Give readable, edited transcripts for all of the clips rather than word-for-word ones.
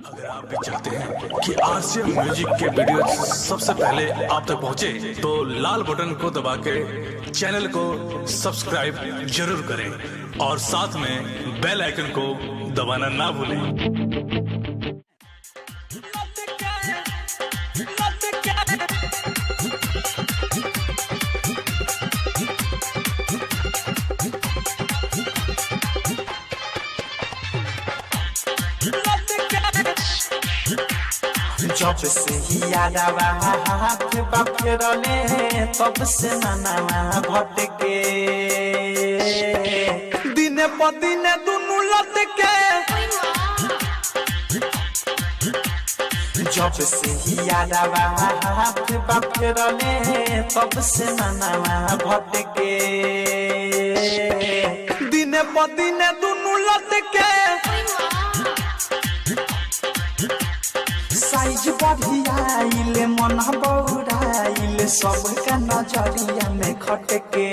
अगर आप भी चाहते हैं कि आरसीएम म्यूजिक के वीडियो सबसे पहले आप तक पहुंचे, तो लाल बटन को दबा के चैनल को सब्सक्राइब जरूर करें और साथ में बेल आइकन को दबाना ना भूलें। जब से ही यादवा हाथ बफरले तब से मनवा भटके, दिन प दिन दुनु लटके। जब से ही यादवा हाथ बफरले तब से मनवा भटके, दिन प दिन दुनु लटके। साइज बढ़ियाइले मन बौराइले सबका नजरिया में खटके,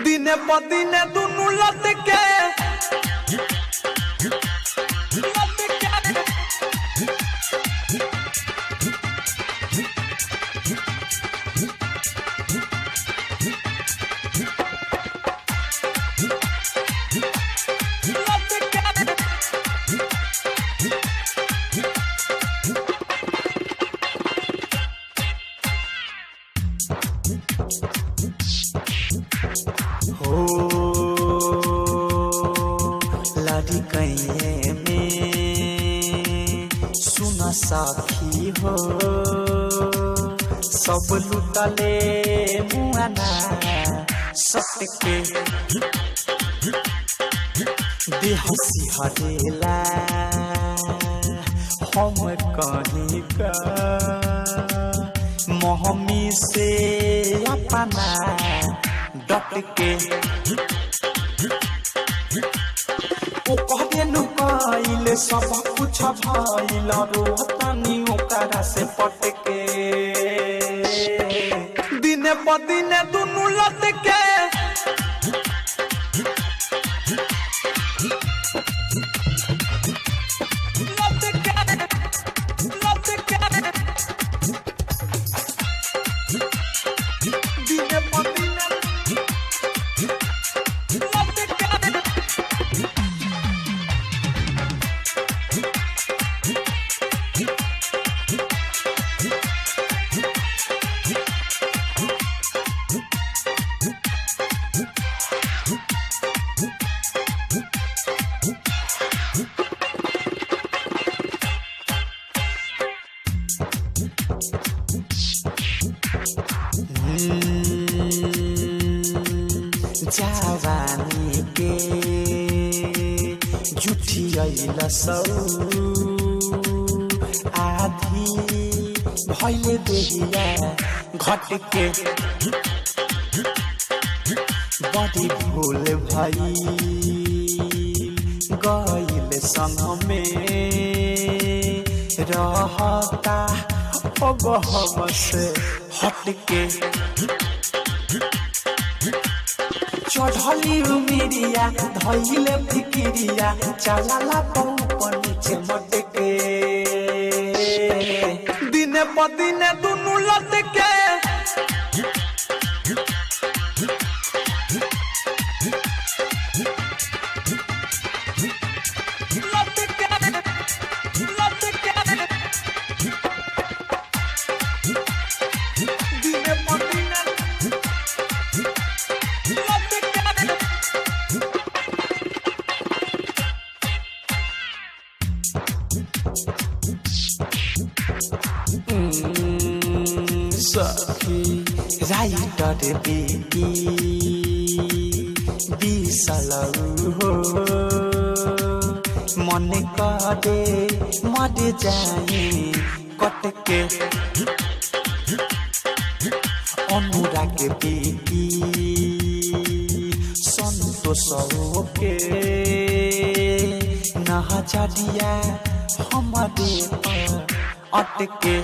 दिन प दिन दुनु लटके। लड़ी कहीं में सुना साखी हो, सब लुटले मुआना सटके, बेहसी हरेला हम कहीं का मोहमी से अपना डटके। ओ कहबे लुकाइले सब कुछ भइल रोहतानी ओकरा से पटके, दिन प दिन दुनु लटके। जवानी के झूठी लसौ आधी भइले देहिया घटके, बड़ी भूल भई गइल संग में रहता अब हमसे हटके। चढ़ली उमिरिया धइले फिकिरिया चलाला ऊपर नीचे मटके, दिन प दिन दुनु लटके। सखी राइटर बेटी बिसलौ हो, मन करे मर जाए कटके। अनुराग बेटी संतोष के नजरिया हमारे अटके,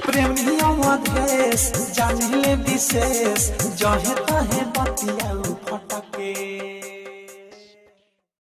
प्रेमिया मधेश जानिले विशेष जहे तहे बतिया फटके।